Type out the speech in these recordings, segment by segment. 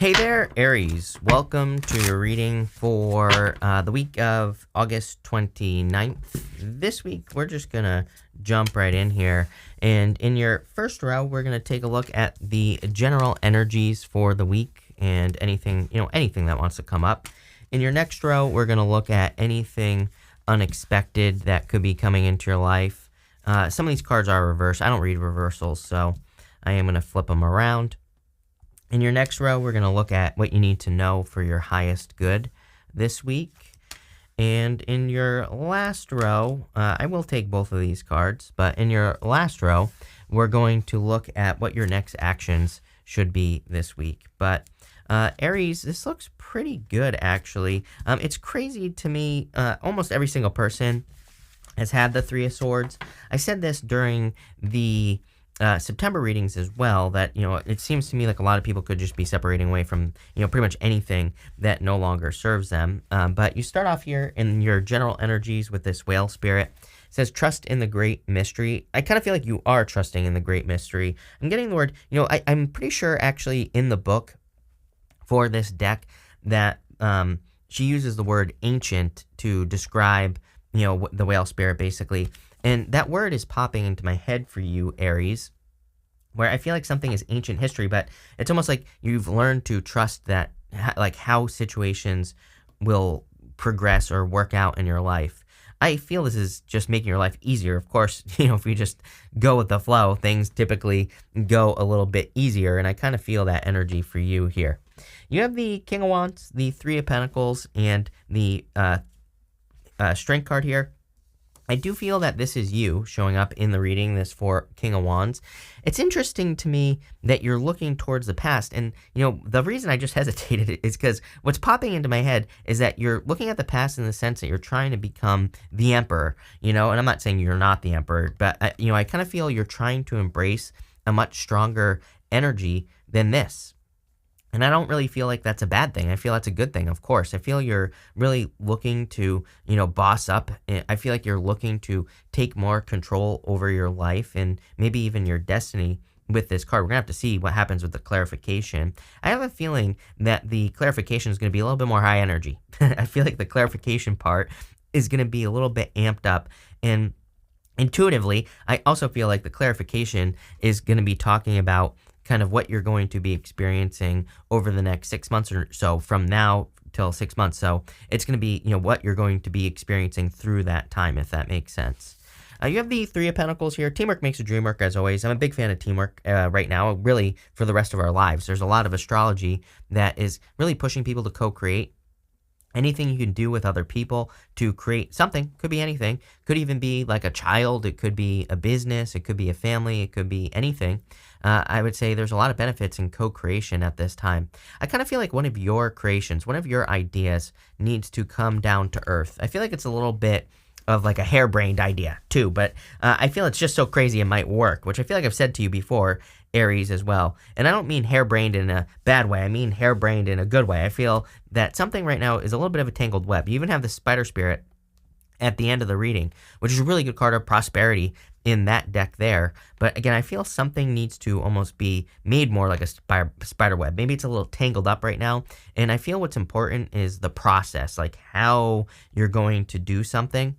Hey there, Aries. Welcome to your reading for the week of August 29th. This week, we're just going to jump right in here. And in your first row, we're going to take a look at the general energies for the week and anything that wants to come up. In your next row, we're going to look at anything unexpected that could be coming into your life. Some of these cards are reversed. I don't read reversals, so I am going to flip them around. In your next row, we're going to look at what you need to know for your highest good this week. And in your last row, I will take both of these cards, but in your last row, we're going to look at what your next actions should be this week. But Aries, this looks pretty good, actually. It's crazy to me. Almost every single person has had the Three of Swords. I said this during the September readings as well, that, it seems to me like a lot of people could just be separating away from, pretty much anything that no longer serves them. But you start off here in your general energies with this whale spirit. It says, trust in the great mystery. I kind of feel like you are trusting in the great mystery. I'm getting the word, I'm pretty sure actually in the book for this deck that she uses the word ancient to describe, the whale spirit basically. And that word is popping into my head for you, Aries, where I feel like something is ancient history, but it's almost like you've learned to trust that, like how situations will progress or work out in your life. I feel this is just making your life easier. Of course, if you just go with the flow, things typically go a little bit easier, and I kind of feel that energy for you here. You have the King of Wands, the Three of Pentacles, and the Strength card here. I do feel that this is you showing up in the reading, this for King of Wands. It's interesting to me that you're looking towards the past. And, the reason I just hesitated is because what's popping into my head is that you're looking at the past in the sense that you're trying to become the emperor, and I'm not saying you're not the emperor, but, I kind of feel you're trying to embrace a much stronger energy than this. And I don't really feel like that's a bad thing. I feel that's a good thing, of course. I feel you're really looking to, boss up. I feel like you're looking to take more control over your life and maybe even your destiny with this card. We're going to have to see what happens with the clarification. I have a feeling that the clarification is going to be a little bit more high energy. I feel like the clarification part is going to be a little bit amped up. And intuitively, I also feel like the clarification is going to be talking about kind of what you're going to be experiencing over the next 6 months or so, from now till 6 months. So it's going to be, what you're going to be experiencing through that time, if that makes sense. You have the Three of Pentacles here. Teamwork makes the dream work, as always. I'm a big fan of teamwork right now, really for the rest of our lives. There's a lot of astrology that is really pushing people to co-create. Anything you can do with other people to create something, could be anything, could even be like a child, it could be a business, it could be a family, it could be anything. I would say there's a lot of benefits in co-creation at this time. I kind of feel like one of your creations, one of your ideas needs to come down to earth. I feel like it's a little bit of like a harebrained idea too, but I feel it's just so crazy it might work, which I feel like I've said to you before, Aries, as well. And I don't mean harebrained in a bad way. I mean harebrained in a good way. I feel that something right now is a little bit of a tangled web. You even have the Spider Spirit at the end of the reading, which is a really good card of prosperity in that deck there. But again, I feel something needs to almost be made more like a spider web. Maybe it's a little tangled up right now. And I feel what's important is the process, like how you're going to do something.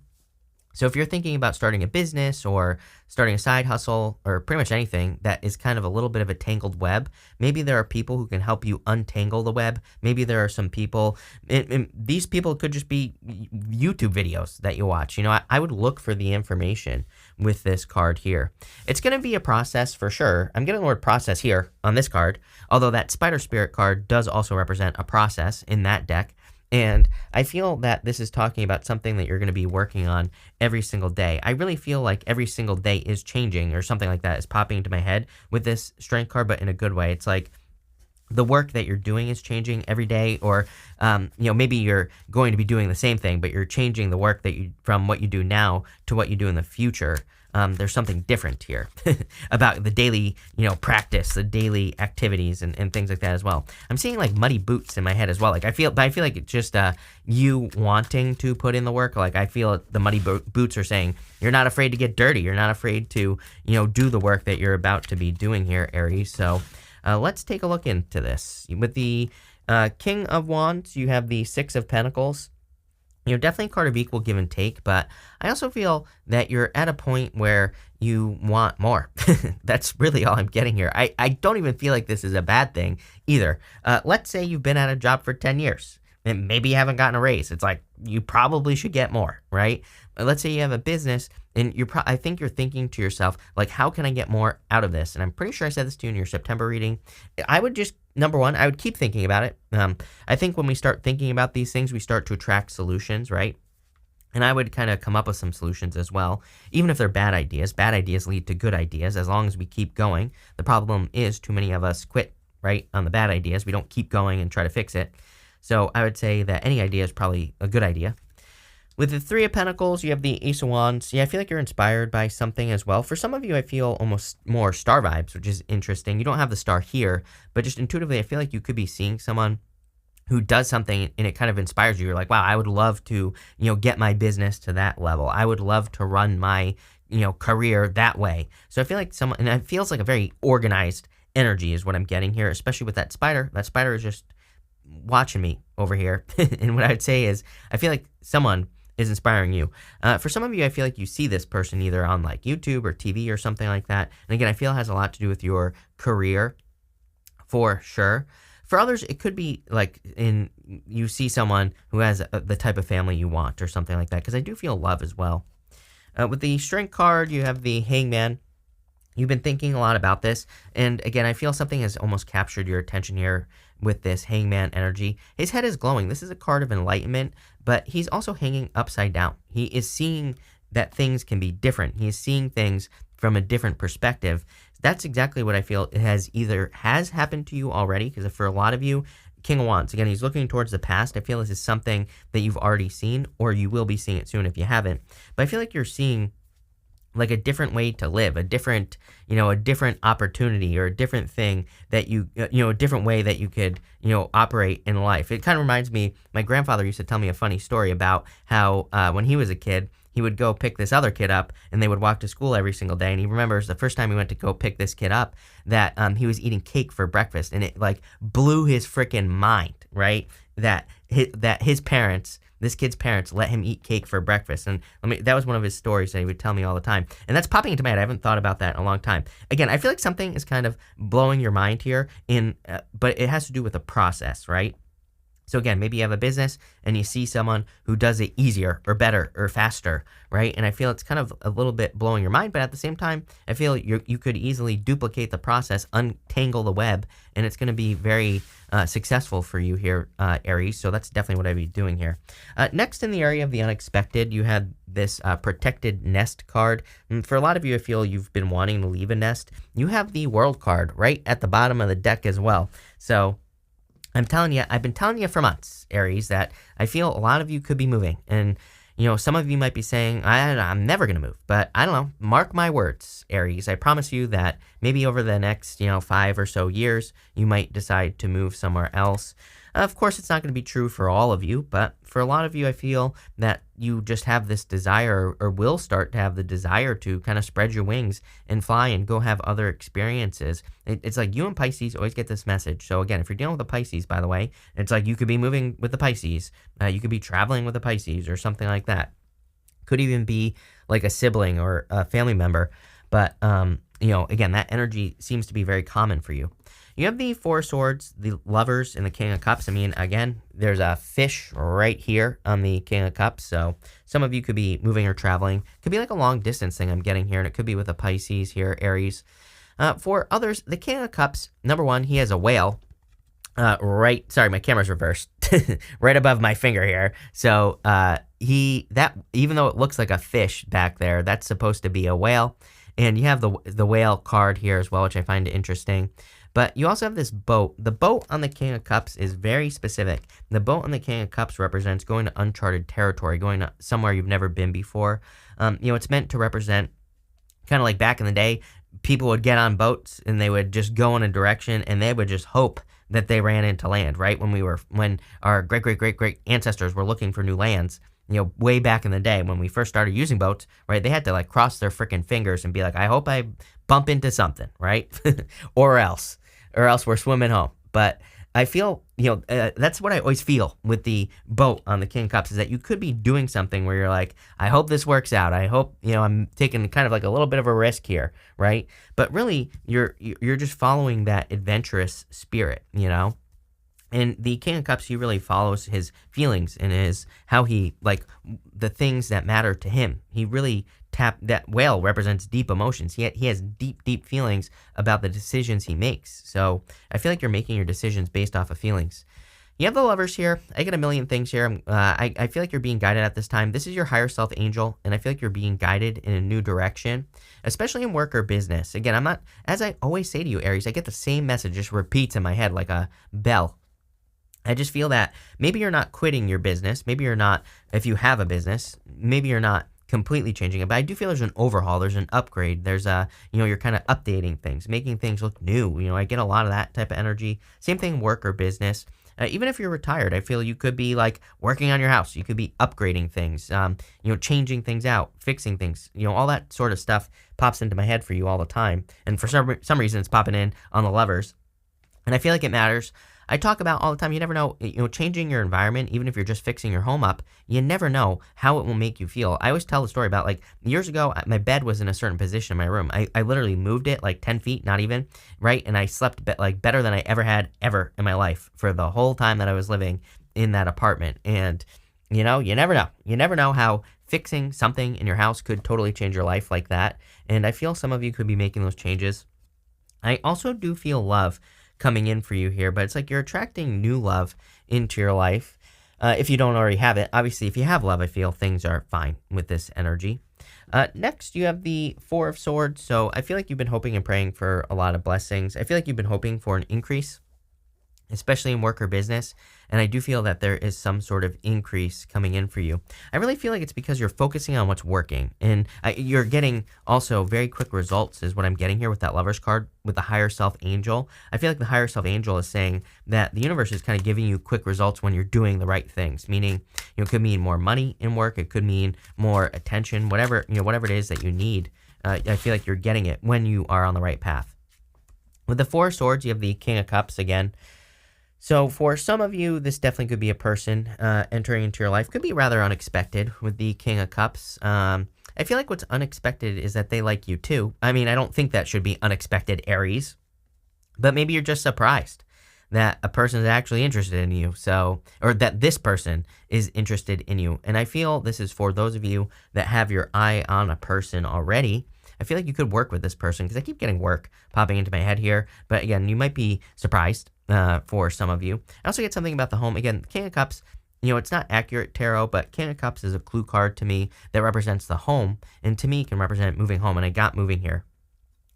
So if you're thinking about starting a business or starting a side hustle or pretty much anything that is kind of a little bit of a tangled web, maybe there are people who can help you untangle the web. Maybe there are some people, and these people could just be YouTube videos that you watch. I would look for the information with this card here. It's going to be a process for sure. I'm getting the word process here on this card, although that Spider Spirit card does also represent a process in that deck. And I feel that this is talking about something that you're going to be working on every single day. I really feel like every single day is changing, or something like that is popping into my head with this Strength card, but in a good way. It's like the work that you're doing is changing every day, or maybe you're going to be doing the same thing, but you're changing the work that from what you do now to what you do in the future. There's something different here about the daily, practice, the daily activities and things like that as well. I'm seeing like muddy boots in my head as well. Like I feel like it's just you wanting to put in the work. Like I feel the muddy boots are saying you're not afraid to get dirty. You're not afraid to, do the work that you're about to be doing here, Aries. So Let's take a look into this. With the King of Wands, you have the Six of Pentacles. Definitely a card of equal give and take, but I also feel that you're at a point where you want more. That's really all I'm getting here. I don't even feel like this is a bad thing either. Let's say you've been at a job for 10 years and maybe you haven't gotten a raise. It's like you probably should get more, right? Let's say you have a business and I think you're thinking to yourself, like, how can I get more out of this? And I'm pretty sure I said this to you in your September reading. I would just, number one, I would keep thinking about it. I think when we start thinking about these things, we start to attract solutions, right? And I would kind of come up with some solutions as well, even if they're bad ideas. Bad ideas lead to good ideas as long as we keep going. The problem is too many of us quit, right, on the bad ideas. We don't keep going and try to fix it. So I would say that any idea is probably a good idea. With the Three of Pentacles, you have the Ace of Wands. Yeah, I feel like you're inspired by something as well. For some of you, I feel almost more star vibes, which is interesting. You don't have the star here, but just intuitively, I feel like you could be seeing someone who does something and it kind of inspires you. You're like, wow, I would love to, get my business to that level. I would love to run my, career that way. So I feel like and it feels like a very organized energy is what I'm getting here, especially with that spider. That spider is just watching me over here. And what I would say is, I feel like someone is inspiring you. For some of you, I feel like you see this person either on like YouTube or TV or something like that. And again, I feel it has a lot to do with your career for sure. For others, it could be like you see someone who has the type of family you want or something like that, because I do feel love as well. With the Strength card, you have the Hangman. You've been thinking a lot about this, and again, I feel something has almost captured your attention here with this Hangman energy. His head is glowing. This is a card of enlightenment, but he's also hanging upside down. He is seeing that things can be different. He is seeing things from a different perspective. That's exactly what I feel has happened to you already, because for a lot of you, King of Wands, again, he's looking towards the past. I feel this is something that you've already seen, or you will be seeing it soon if you haven't. But I feel like you're seeing like a different way to live, a different opportunity, or a different thing that a different way that you could, operate in life. It kind of reminds me, my grandfather used to tell me a funny story about how when he was a kid, he would go pick this other kid up and they would walk to school every single day. And he remembers the first time he went to go pick this kid up that he was eating cake for breakfast, and it like blew his freaking mind, right? That his parents, this kid's parents, let him eat cake for breakfast. And that was one of his stories that he would tell me all the time. And that's popping into my head. I haven't thought about that in a long time. Again, I feel like something is kind of blowing your mind here, but it has to do with the process, right? So again, maybe you have a business and you see someone who does it easier or better or faster, right? And I feel it's kind of a little bit blowing your mind, but at the same time, I feel you could easily duplicate the process, untangle the web, and it's going to be very successful for you here, Aries. So that's definitely what I'd be doing here. Next, in the area of the unexpected, you had this protected nest card. And for a lot of you, I feel you've been wanting to leave a nest. You have the World card right at the bottom of the deck as well. So I've been telling you for months, Aries, that I feel a lot of you could be moving. And, some of you might be saying, I'm never going to move. But I don't know. Mark my words, Aries. I promise you that maybe over the next, 5 or so years, you might decide to move somewhere else. Of course, it's not going to be true for all of you, but for a lot of you, I feel that you just have this desire, or will start to have the desire to kind of spread your wings and fly and go have other experiences. It's like you and Pisces always get this message. So again, if you're dealing with a Pisces, by the way, it's like you could be moving with the Pisces. You could be traveling with the Pisces or something like that. Could even be like a sibling or a family member. But, again, that energy seems to be very common for you. You have the Four of Swords, the Lovers, and the King of Cups. I mean, again, there's a fish right here on the King of Cups. So some of you could be moving or traveling. Could be like a long distance thing I'm getting here, and it could be with a Pisces here, Aries. For others, the King of Cups, number one, he has a whale. Sorry, my camera's reversed. Right above my finger here. So even though it looks like a fish back there, that's supposed to be a whale. And you have the whale card here as well, which I find interesting. But you also have this boat. The boat on the King of Cups is very specific. The boat on the King of Cups represents going to uncharted territory, going to somewhere you've never been before. It's meant to represent kind of like back in the day, people would get on boats and they would just go in a direction and they would just hope that they ran into land, right? When our great ancestors were looking for new lands, way back in the day when we first started using boats, right? They had to like cross their freaking fingers and be like, I hope I bump into something, right? or else. or else we're swimming home. But I feel, that's what I always feel with the boat on the King of Cups, is that you could be doing something where you're like, I hope this works out. I hope, I'm taking kind of like a little bit of a risk here, right? But really, you're just following that adventurous spirit, And the King of Cups, he really follows his feelings and how he, like, the things that matter to him. He really that whale represents deep emotions. He has deep, deep feelings about the decisions he makes. So I feel like you're making your decisions based off of feelings. You have the Lovers here. I get a million things here. I feel like you're being guided at this time. This is your higher self angel, and I feel like you're being guided in a new direction, especially in work or business. Again, I'm not, as I always say to you, Aries, I get the same message, just repeats in my head like a bell. I just feel that maybe you're not quitting your business. Maybe you're not, if you have a business, maybe you're not completely changing it. But I do feel there's an overhaul. There's an upgrade. There's you're kind of updating things, making things look new. I get a lot of that type of energy. Same thing, work or business. Even if you're retired, I feel you could be like working on your house. You could be upgrading things, changing things out, fixing things. All that sort of stuff pops into my head for you all the time. And for some reason, it's popping in on the Lovers. And I feel like it matters. I talk about all the time, you never know, changing your environment, even if you're just fixing your home up, you never know how it will make you feel. I always tell the story about, like, years ago, my bed was in a certain position in my room. I literally moved it like 10 feet, not even, right? And I slept better than I ever had ever in my life for the whole time that I was living in that apartment. And, you never know. You never know how fixing something in your house could totally change your life like that. And I feel some of you could be making those changes. I also do feel love coming in for you here, but it's like you're attracting new love into your life if you don't already have it. Obviously, if you have love, I feel things are fine with this energy. Next, you have the Four of Swords. So I feel like you've been hoping and praying for a lot of blessings. I feel like you've been hoping for an increase, especially in work or business. And I do feel that there is some sort of increase coming in for you. I really feel like it's because you're focusing on what's working. And you're getting also very quick results is what I'm getting here with that Lovers card with the higher self angel. I feel like the higher self angel is saying that the universe is kind of giving you quick results when you're doing the right things. Meaning, it could mean more money in work. It could mean more attention, whatever it is that you need. I feel like you're getting it when you are on the right path. With the Four of Swords, you have the King of Cups again. So for some of you, this definitely could be a person entering into your life. Could be rather unexpected with the King of Cups. I feel like what's unexpected is that they like you too. I mean, I don't think that should be unexpected, Aries. But maybe you're just surprised that a person is actually interested in you. Or that this person is interested in you. And I feel this is for those of you that have your eye on a person already. I feel like you could work with this person because I keep getting work popping into my head here. But again, you might be surprised for some of you. I also get something about the home. Again, King of Cups, it's not accurate tarot, but King of Cups is a clue card to me that represents the home. And to me, can represent moving home. And I got moving here.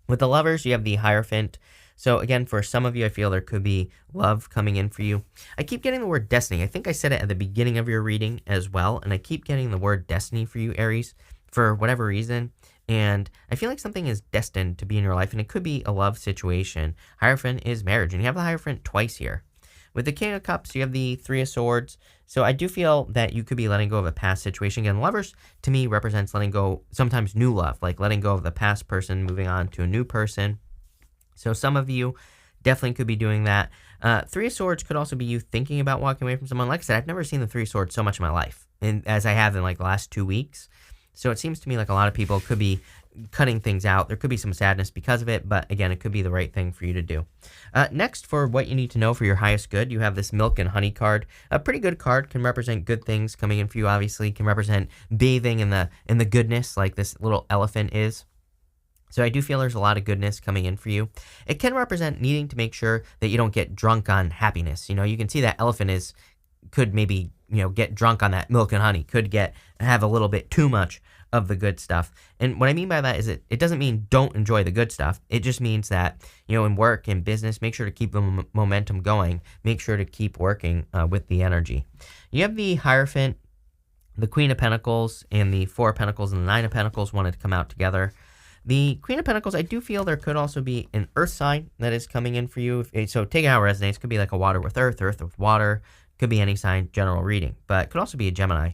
With the Lovers, you have the Hierophant. So again, for some of you, I feel there could be love coming in for you. I keep getting the word destiny. I think I said it at the beginning of your reading as well. And I keep getting the word destiny for you, Aries, for whatever reason. And I feel like something is destined to be in your life, and it could be a love situation. Hierophant is marriage, and you have the Hierophant twice here. With the King of Cups, you have the Three of Swords. So I do feel that you could be letting go of a past situation. Again, Lovers, to me, represents letting go, sometimes new love, like letting go of the past person, moving on to a new person. So some of you definitely could be doing that. Three of Swords could also be you thinking about walking away from someone. Like I said, I've never seen the Three of Swords so much in my life, as I have in like the last 2 weeks. So it seems to me like a lot of people could be cutting things out. There could be some sadness because of it, but again, it could be the right thing for you to do. Next, for what you need to know for your highest good, you have this Milk and Honey card. A pretty good card, can represent good things coming in for you, obviously. Can represent bathing in the goodness, like this little elephant is. So I do feel there's a lot of goodness coming in for you. It can represent needing to make sure that you don't get drunk on happiness. You can see that elephant could maybe, get drunk on that milk and honey, could have a little bit too much of the good stuff. And what I mean by that is it doesn't mean don't enjoy the good stuff. It just means that, in work and business, make sure to keep the momentum going. Make sure to keep working with the energy. You have the Hierophant, the Queen of Pentacles, and the Four of Pentacles and the Nine of Pentacles wanted to come out together. The Queen of Pentacles, I do feel there could also be an earth sign that is coming in for you. So take it how it resonates. Could be like a water with earth with water. Could be any sign, general reading. But it could also be a Gemini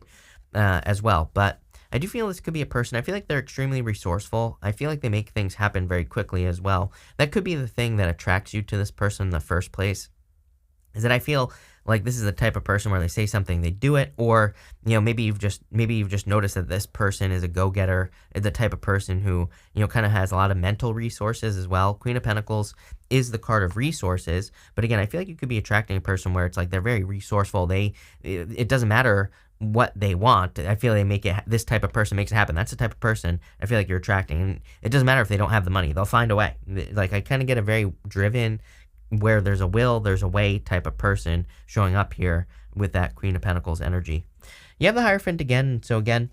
as well. But I do feel this could be a person. I feel like they're extremely resourceful. I feel like they make things happen very quickly as well. That could be the thing that attracts you to this person in the first place, is that I feel like this is the type of person where they say something, they do it, or maybe you've just noticed that this person is a go-getter, the type of person who kind of has a lot of mental resources as well. Queen of Pentacles is the card of resources, but again, I feel like you could be attracting a person where it's like they're very resourceful. It doesn't matter what they want. I feel this type of person makes it happen. That's the type of person I feel like you're attracting, and it doesn't matter if they don't have the money; they'll find a way. Like I kind of get a very driven, where there's a will, there's a way type of person showing up here with that Queen of Pentacles energy. You have the Hierophant again, so again,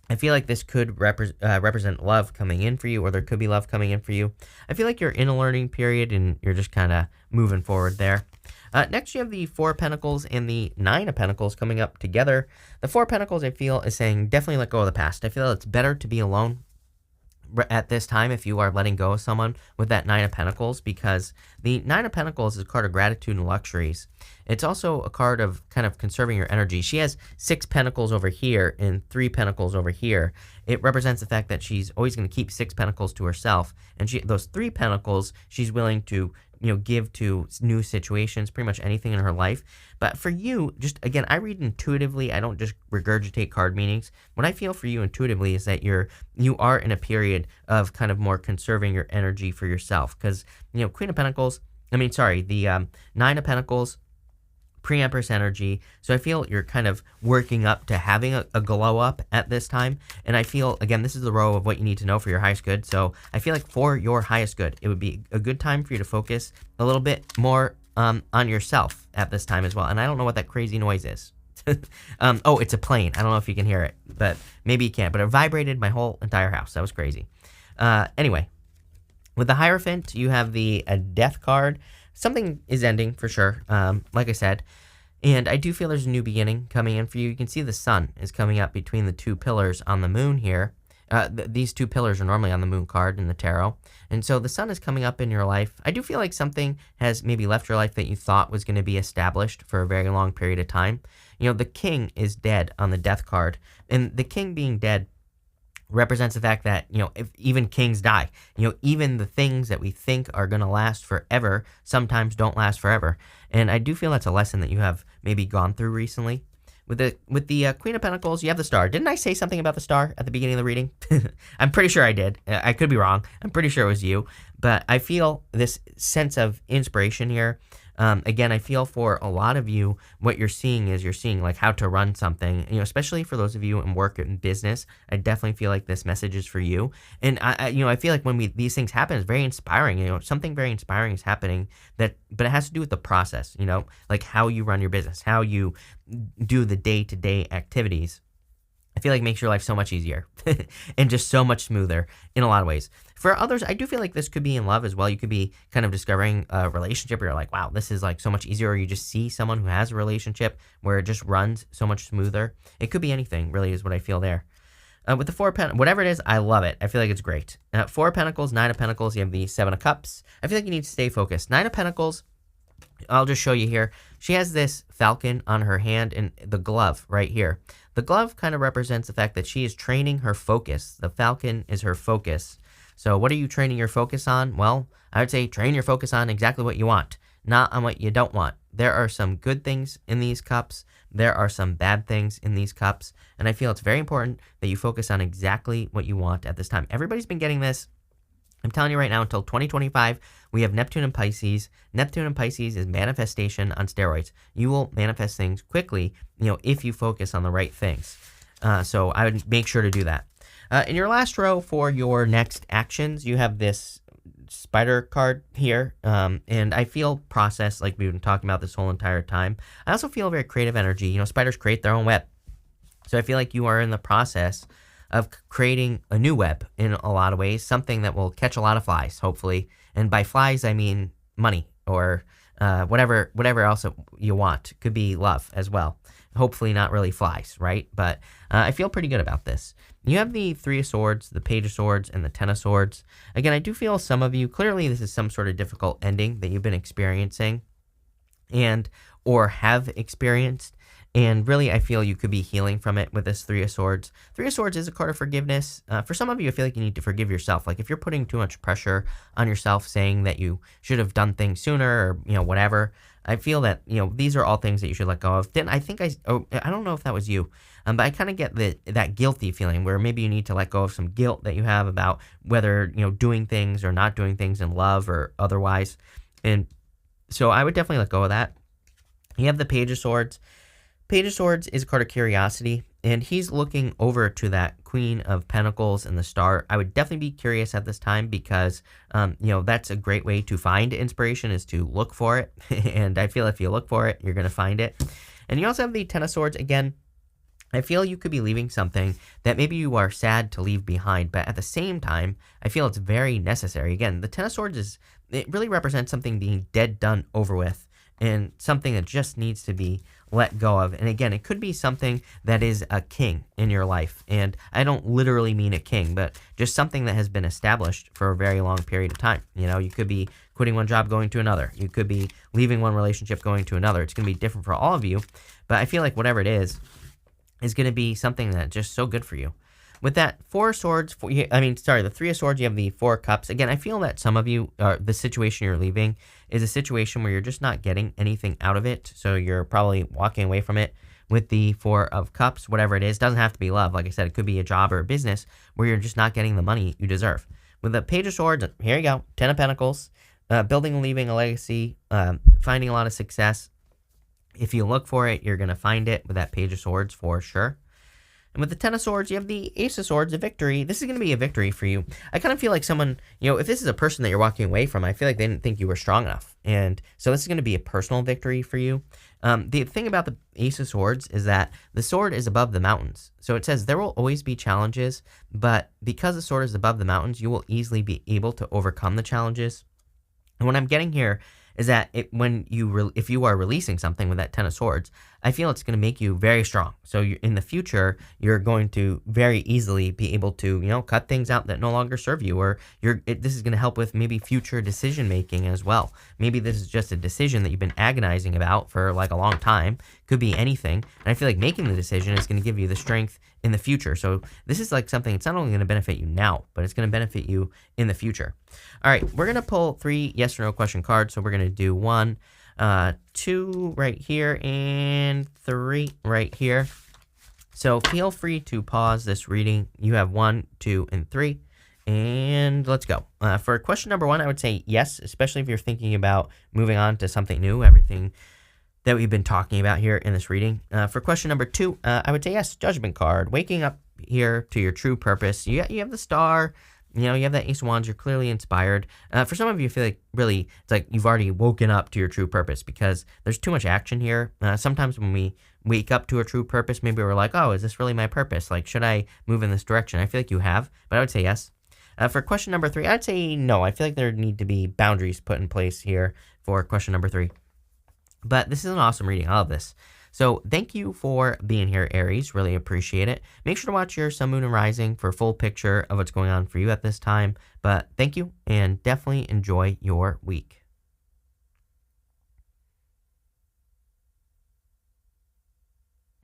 I feel like this could represent love coming in for you, or there could be love coming in for you. I feel like you're in a learning period and you're just kind of moving forward there. Next, you have the Four of Pentacles and the Nine of Pentacles coming up together. The Four of Pentacles, I feel, is saying definitely let go of the past. I feel it's better to be alone at this time if you are letting go of someone with that Nine of Pentacles, because the Nine of Pentacles is a card of gratitude and luxuries. It's also a card of kind of conserving your energy. She has 6 pentacles over here and 3 pentacles over here. It represents the fact that she's always going to keep 6 pentacles to herself, and those 3 pentacles she's willing to give to new situations, pretty much anything in her life. But for you, just again, I read intuitively. I don't just regurgitate card meanings. What I feel for you intuitively is that you are in a period of kind of more conserving your energy for yourself, because Queen of Pentacles, the Nine of Pentacles, pre-Empress energy. So I feel you're kind of working up to having a glow up at this time. And I feel, again, this is the row of what you need to know for your highest good. So I feel like for your highest good, it would be a good time for you to focus a little bit more on yourself at this time as well. And I don't know what that crazy noise is. Oh, it's a plane. I don't know if you can hear it, but maybe you can't. But it vibrated my whole entire house. That was crazy. Anyway, with the Hierophant, you have the Death card. Something is ending for sure, like I said, and I do feel there's a new beginning coming in for you. You can see the sun is coming up between the 2 pillars on the moon here. These 2 pillars are normally on the moon card in the tarot, and so the sun is coming up in your life. I do feel like something has maybe left your life that you thought was going to be established for a very long period of time. The King is dead on the Death card, and the King being dead represents the fact that, if even kings die, even the things that we think are going to last forever sometimes don't last forever. And I do feel that's a lesson that you have maybe gone through recently. With the Queen of Pentacles, you have the Star. Didn't I say something about the Star at the beginning of the reading? I'm pretty sure I did. I could be wrong. I'm pretty sure it was you. But I feel this sense of inspiration here. Again, I feel for a lot of you, what you're seeing like how to run something, especially for those of you in work and business. I definitely feel like this message is for you. And I feel like when these things happen, it's very inspiring. Something very inspiring is happening but it has to do with the process, like how you run your business, how you do the day-to-day activities. I feel like it makes your life so much easier and just so much smoother in a lot of ways. For others, I do feel like this could be in love as well. You could be kind of discovering a relationship where you're like, wow, this is like so much easier. Or you just see someone who has a relationship where it just runs so much smoother. It could be anything, really, is what I feel there. With the Four of Pentacles, whatever it is, I love it. I feel like it's great. 4 of Pentacles, 9 of Pentacles, you have the 7 of Cups. I feel like you need to stay focused. 9 of Pentacles, I'll just show you here. She has this falcon on her hand and the glove right here. The glove kind of represents the fact that she is training her focus. The falcon is her focus. So what are you training your focus on? Well, I would say train your focus on exactly what you want, not on what you don't want. There are some good things in these cups. There are some bad things in these cups. And I feel it's very important that you focus on exactly what you want at this time. Everybody's been getting this. I'm telling you right now, until 2025, we have Neptune and Pisces. Neptune and Pisces is manifestation on steroids. You will manifest things quickly, if you focus on the right things. So I would make sure to do that. In your last row for your next actions, you have this spider card here. And I feel process, like we've been talking about this whole entire time. I also feel very creative energy. Spiders create their own web. So I feel like you are in the process of creating a new web in a lot of ways, something that will catch a lot of flies, hopefully. And by flies, I mean money or whatever else you want. Could be love as well. Hopefully not really flies, right? But I feel pretty good about this. You have the 3 of Swords, the Page of Swords, and the 10 of Swords. Again, I do feel some of you, clearly this is some sort of difficult ending that you've been experiencing or have experienced. And really, I feel you could be healing from it with this Three of Swords. Three of Swords is a card of forgiveness. For some of you, I feel like you need to forgive yourself. Like if you're putting too much pressure on yourself, saying that you should have done things sooner or, whatever, I feel that, these are all things that you should let go of. I don't know if that was you, but I kind of get that guilty feeling where maybe you need to let go of some guilt that you have about whether, doing things or not doing things in love or otherwise. And so I would definitely let go of that. You have the Page of Swords. Page of Swords is a card of curiosity, and he's looking over to that Queen of Pentacles and the Star. I would definitely be curious at this time because, that's a great way to find inspiration is to look for it. And I feel if you look for it, you're going to find it. And you also have the Ten of Swords. Again, I feel you could be leaving something that maybe you are sad to leave behind, but at the same time, I feel it's very necessary. Again, the Ten of Swords it really represents something being dead, done, over with, and something that just needs to be let go of. And again, it could be something that is a king in your life. And I don't literally mean a king, but just something that has been established for a very long period of time. You could be quitting one job, going to another. You could be leaving one relationship, going to another. It's going to be different for all of you. But I feel like whatever it is going to be something that's just so good for you. With that the Three of Swords, you have the Four of Cups. Again, I feel that some of you, the situation you're leaving is a situation where you're just not getting anything out of it. So you're probably walking away from it. With the Four of Cups, whatever it is, doesn't have to be love. Like I said, it could be a job or a business where you're just not getting the money you deserve. With the Page of Swords, here you go, Ten of Pentacles, building and leaving a legacy, finding a lot of success. If you look for it, you're going to find it with that Page of Swords for sure. And with the Ten of Swords, you have the Ace of Swords, a victory. This is going to be a victory for you. I kind of feel like someone, if this is a person that you're walking away from, I feel like they didn't think you were strong enough. And so this is going to be a personal victory for you. The thing about the Ace of Swords is that the sword is above the mountains. So it says there will always be challenges, but because the sword is above the mountains, you will easily be able to overcome the challenges. And what I'm getting here is that if you are releasing something with that Ten of Swords, I feel it's going to make you very strong. So in the future, you're going to very easily be able to, cut things out that no longer serve you, or this is going to help with maybe future decision making as well. Maybe this is just a decision that you've been agonizing about for like a long time. Could be anything. And I feel like making the decision is going to give you the strength in the future. So this is like something, it's not only going to benefit you now, but it's going to benefit you in the future. All right, we're going to pull 3 yes or no question cards. So we're going to do 1, 2 right here, and 3 right here. So feel free to pause this reading. You have 1, 2, and 3. And let's go. For question number 1, I would say yes, especially if you're thinking about moving on to something new, everything that we've been talking about here in this reading. For question number 2, I would say yes, Judgment card. Waking up here to your true purpose. You have the Star. You have that Ace of Wands. You're clearly inspired. For some of you, I feel like really it's like you've already woken up to your true purpose because there's too much action here. Sometimes when we wake up to a true purpose, maybe we're like, oh, is this really my purpose? Like, should I move in this direction? I feel like you have, but I would say yes. For question number 3, I'd say no. I feel like there need to be boundaries put in place here for question number 3. But this is an awesome reading. I love this. So thank you for being here, Aries. Really appreciate it. Make sure to watch your Sun, Moon, and Rising for a full picture of what's going on for you at this time. But thank you, and definitely enjoy your week.